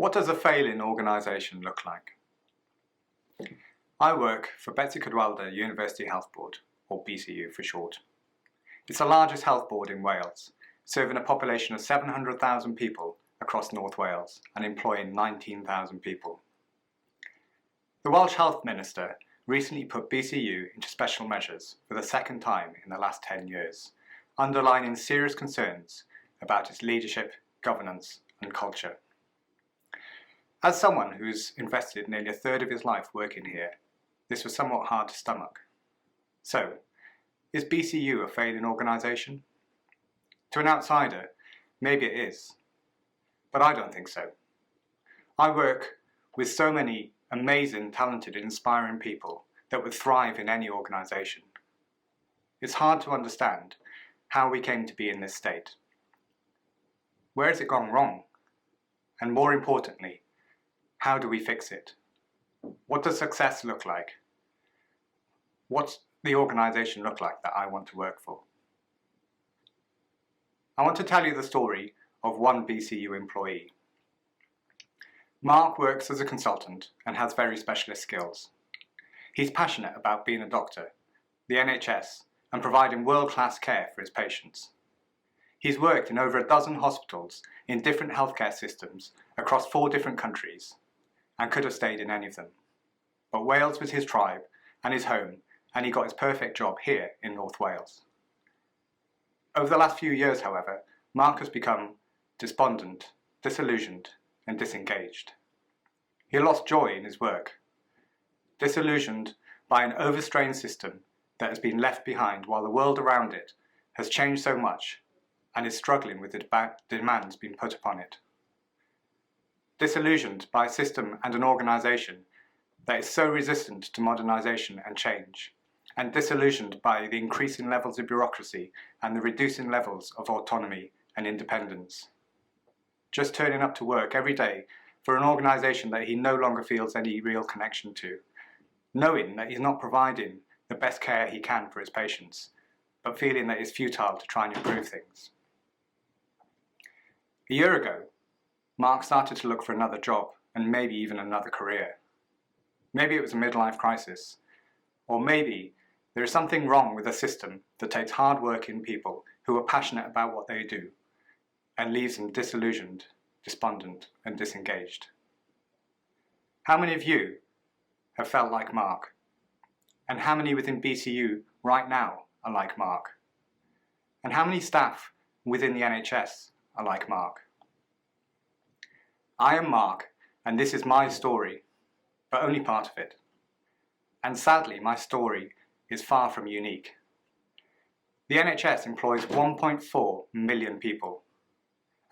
What does a failing organisation look like? I work for Betsy Cadwaladr University Health Board, or BCU for short. It's the largest health board in Wales, serving a population of 700,000 people across North Wales and employing 19,000 people. The Welsh Health Minister recently put BCU into special measures for the second time in the last 10 years, underlining serious concerns about its leadership, governance and culture. As someone who's invested nearly a third of his life working here, this was somewhat hard to stomach. So, is BCU a failing organisation? To an outsider, maybe it is, but I don't think so. I work with so many amazing, talented, inspiring people that would thrive in any organisation. It's hard to understand how we came to be in this state. Where has it gone wrong? And more importantly, how do we fix it? What does success look like? What's the organisation look like that I want to work for? I want to tell you the story of one BCU employee. Mark works as a consultant and has very specialist skills. He's passionate about being a doctor, the NHS, and providing world-class care for his patients. He's worked in over a dozen hospitals in different healthcare systems across 4 different countries, and could have stayed in any of them. But Wales was his tribe and his home, and he got his perfect job here in North Wales. Over the last few years, however, Mark has become despondent, disillusioned and disengaged. He lost joy in his work, disillusioned by an overstrained system that has been left behind while the world around it has changed so much and is struggling with the demands being put upon it. Disillusioned by a system and an organisation that is so resistant to modernisation and change, and disillusioned by the increasing levels of bureaucracy and the reducing levels of autonomy and independence. Just turning up to work every day for an organisation that he no longer feels any real connection to, knowing that he's not providing the best care he can for his patients, but feeling that it's futile to try and improve things. A year ago, Mark started to look for another job and maybe even another career. Maybe it was a midlife crisis, or maybe there is something wrong with a system that takes hard-working people who are passionate about what they do and leaves them disillusioned, despondent and disengaged. How many of you have felt like Mark? And how many within BCU right now are like Mark? And how many staff within the NHS are like Mark? I am Mark, and this is my story, but only part of it. And sadly, my story is far from unique. The NHS employs 1.4 million people,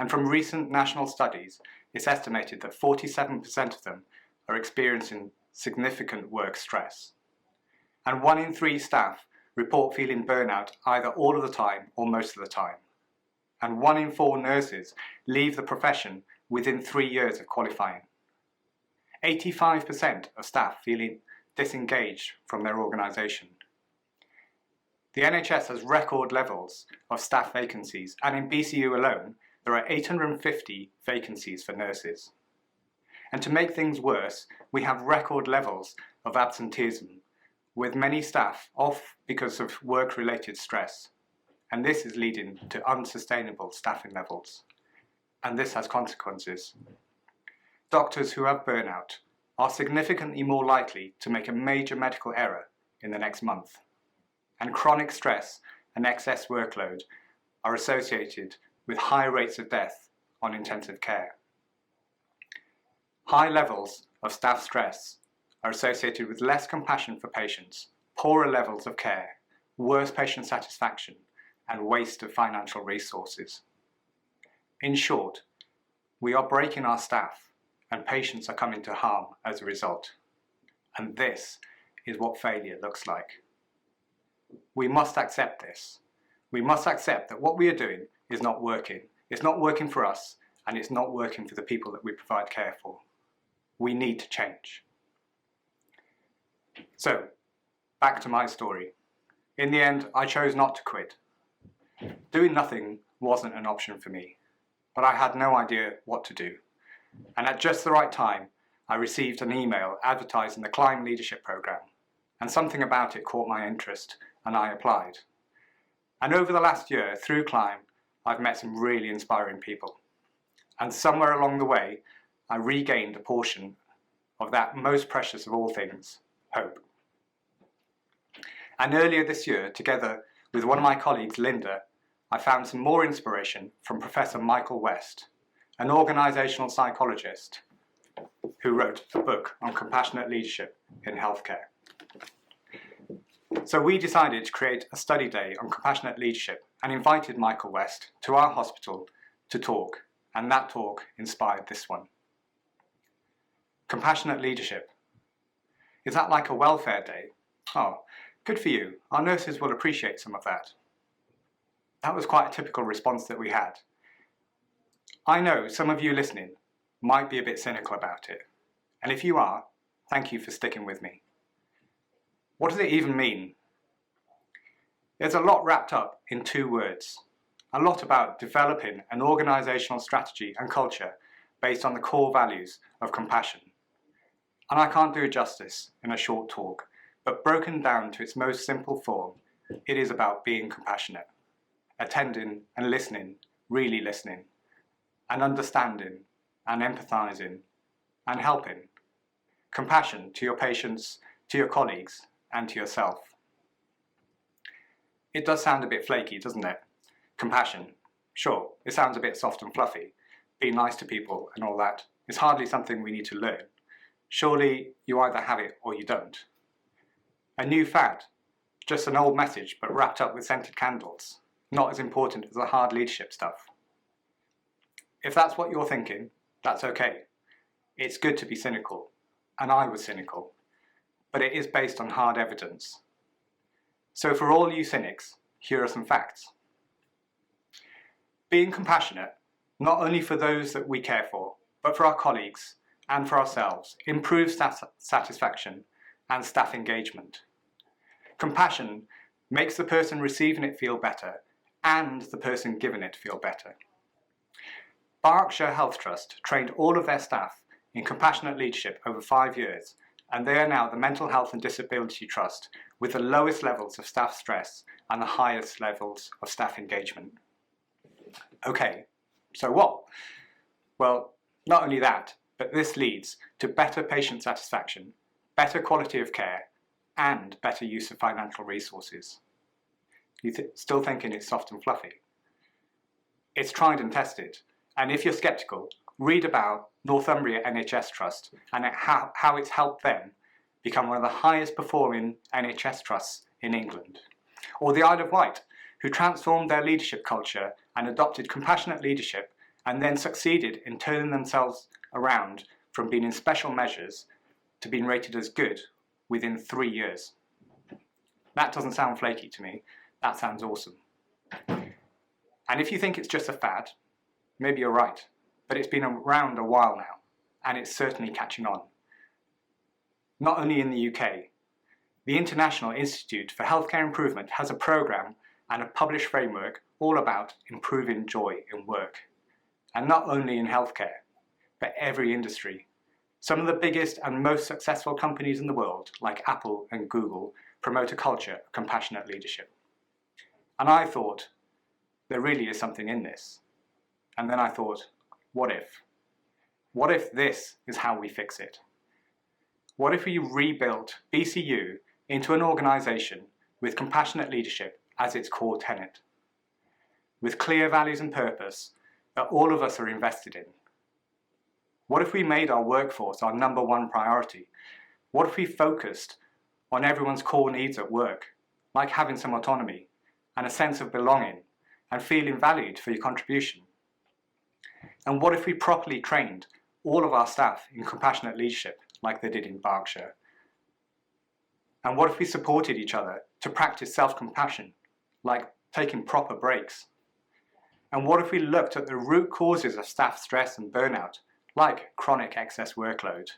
and from recent national studies, it's estimated that 47% of them are experiencing significant work stress. And 1 in 3 staff report feeling burnout either all of the time or most of the time. And 1 in 4 nurses leave the profession within 3 years of qualifying. 85% of staff feeling disengaged from their organisation. The NHS has record levels of staff vacancies, and in BCU alone, there are 850 vacancies for nurses. And to make things worse, we have record levels of absenteeism, with many staff off because of work-related stress. And this is leading to unsustainable staffing levels. And this has consequences. Doctors who have burnout are significantly more likely to make a major medical error in the next month. And chronic stress and excess workload are associated with high rates of death on intensive care. High levels of staff stress are associated with less compassion for patients, poorer levels of care, worse patient satisfaction, and waste of financial resources. In short, we are breaking our staff, and patients are coming to harm as a result. And this is what failure looks like. We must accept this. We must accept that what we are doing is not working. It's not working for us, and it's not working for the people that we provide care for. We need to change. So, back to my story. In the end, I chose not to quit. Doing nothing wasn't an option for me, but I had no idea what to do. And at just the right time, I received an email advertising the Climb Leadership Programme, and something about it caught my interest, and I applied. And over the last year, through Climb, I've met some really inspiring people. And somewhere along the way, I regained a portion of that most precious of all things, hope. And earlier this year, together with one of my colleagues, Linda, I found some more inspiration from Professor Michael West, an organisational psychologist who wrote a book on compassionate leadership in healthcare. So we decided to create a study day on compassionate leadership and invited Michael West to our hospital to talk, and that talk inspired this one. Compassionate leadership. Is that like a welfare day? Oh, good for you. Our nurses will appreciate some of that. That was quite a typical response that we had. I know some of you listening might be a bit cynical about it, and if you are, thank you for sticking with me. What does it even mean? There's a lot wrapped up in 2 words. A lot about developing an organisational strategy and culture based on the core values of compassion. And I can't do it justice in a short talk, but broken down to its most simple form, it is about being compassionate, attending and listening, really listening, and understanding and empathising and helping. Compassion to your patients, to your colleagues, and to yourself. It does sound a bit flaky, doesn't it? Compassion. Sure, it sounds a bit soft and fluffy. Be nice to people and all that. It's hardly something we need to learn. Surely you either have it or you don't. A new fad. Just an old message but wrapped up with scented candles. Not as important as the hard leadership stuff. If that's what you're thinking, that's okay. It's good to be cynical. And I was cynical. But it is based on hard evidence. So for all you cynics, here are some facts. Being compassionate, not only for those that we care for, but for our colleagues and for ourselves, improves satisfaction and staff engagement. Compassion makes the person receiving it feel better and the person given it feel better. Berkshire Health Trust trained all of their staff in compassionate leadership over 5 years, and they are now the Mental Health and Disability Trust with the lowest levels of staff stress and the highest levels of staff engagement. Okay, so what? Well, not only that, but this leads to better patient satisfaction, better quality of care, and better use of financial resources. You still thinking it's soft and fluffy? It's tried and tested, and if you're sceptical, read about Northumbria NHS Trust and how it's helped them become one of the highest performing NHS trusts in England. Or the Isle of Wight, who transformed their leadership culture and adopted compassionate leadership and then succeeded in turning themselves around from being in special measures to being rated as good within 3 years. That doesn't sound flaky to me, that sounds awesome. And if you think it's just a fad, maybe you're right, but it's been around a while now, and it's certainly catching on. Not only in the UK, the International Institute for Healthcare Improvement has a programme and a published framework all about improving joy in work. And not only in healthcare, but every industry. Some of the biggest and most successful companies in the world, like Apple and Google, promote a culture of compassionate leadership. And I thought, there really is something in this. And then I thought, what if? What if this is how we fix it? What if we rebuilt BCU into an organisation with compassionate leadership as its core tenet? With clear values and purpose that all of us are invested in? What if we made our workforce our #1 priority? What if we focused on everyone's core needs at work, like having some autonomy and a sense of belonging and feeling valued for your contribution? And what if we properly trained all of our staff in compassionate leadership like they did in Berkshire? And what if we supported each other to practice self-compassion, like taking proper breaks? And what if we looked at the root causes of staff stress and burnout, like chronic excess workload,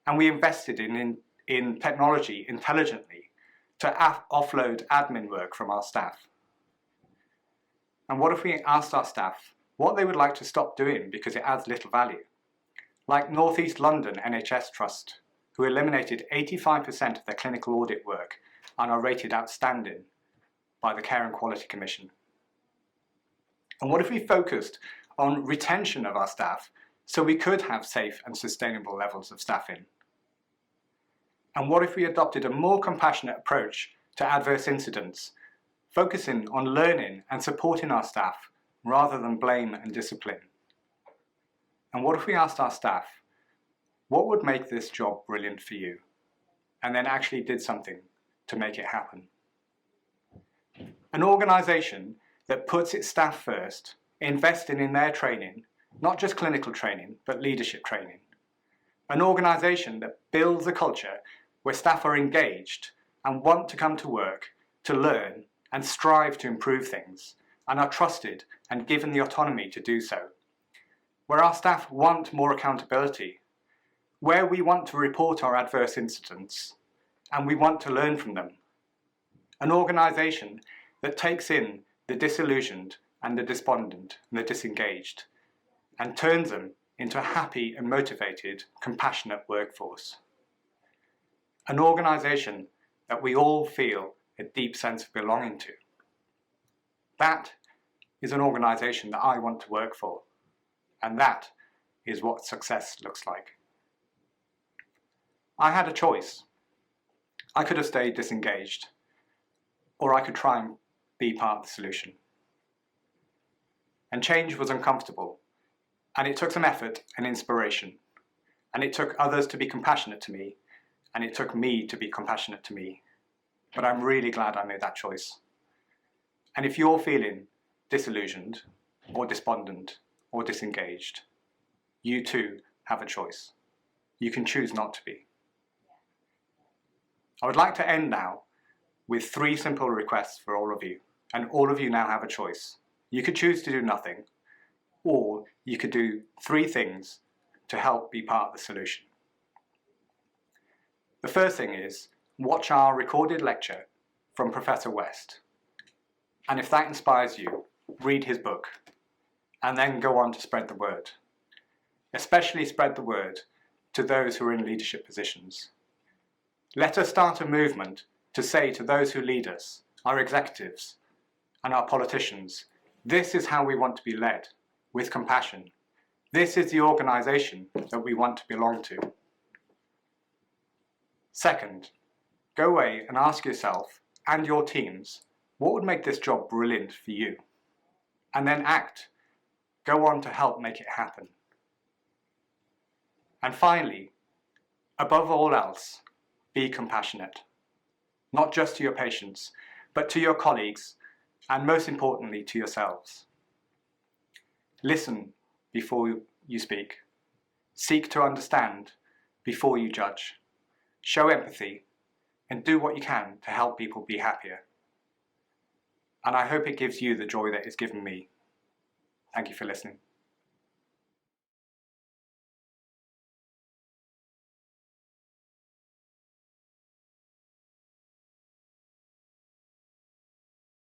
and we invested in technology intelligently to offload admin work from our staff? And what if we asked our staff what they would like to stop doing because it adds little value? like North East London NHS Trust, who eliminated 85% of their clinical audit work and are rated outstanding by the Care and Quality Commission? And what if we focused on retention of our staff so we could have safe and sustainable levels of staffing? And what if we adopted a more compassionate approach to adverse incidents, focusing on learning and supporting our staff rather than blame and discipline? And what if we asked our staff, what would make this job brilliant for you? And then actually did something to make it happen. An organisation that puts its staff first, investing in their training, not just clinical training, but leadership training. An organisation that builds a culture where staff are engaged and want to come to work to learn and strive to improve things, and are trusted and given the autonomy to do so. Where our staff want more accountability, where we want to report our adverse incidents and we want to learn from them. An organisation that takes in the disillusioned and the despondent and the disengaged and turns them into a happy and motivated, compassionate workforce. An organisation that we all feel a deep sense of belonging to. That is an organisation that I want to work for, and that is what success looks like. I had a choice. I could have stayed disengaged, or I could try and be part of the solution. And change was uncomfortable, and it took some effort and inspiration, and it took others to be compassionate to me, and it took me to be compassionate to me. But I'm really glad I made that choice. And if you're feeling disillusioned, or despondent, or disengaged, you too have a choice. You can choose not to be. I would like to end now with 3 simple requests for all of you, and all of you now have a choice. You could choose to do nothing, or you could do 3 things to help be part of the solution. The first thing is, watch our recorded lecture from Professor West. And if that inspires you, read his book, and then go on to spread the word. Especially spread the word to those who are in leadership positions. Let us start a movement to say to those who lead us, our executives and our politicians, this is how we want to be led, with compassion. This is the organisation that we want to belong to. Second, go away and ask yourself and your teams, what would make this job brilliant for you? And then act. Go on to help make it happen. And finally, above all else, be compassionate. Not just to your patients, but to your colleagues, and most importantly, to yourselves. Listen before you speak. Seek to understand before you judge. Show empathy, and do what you can to help people be happier. And I hope it gives you the joy that it's given me. Thank you for listening.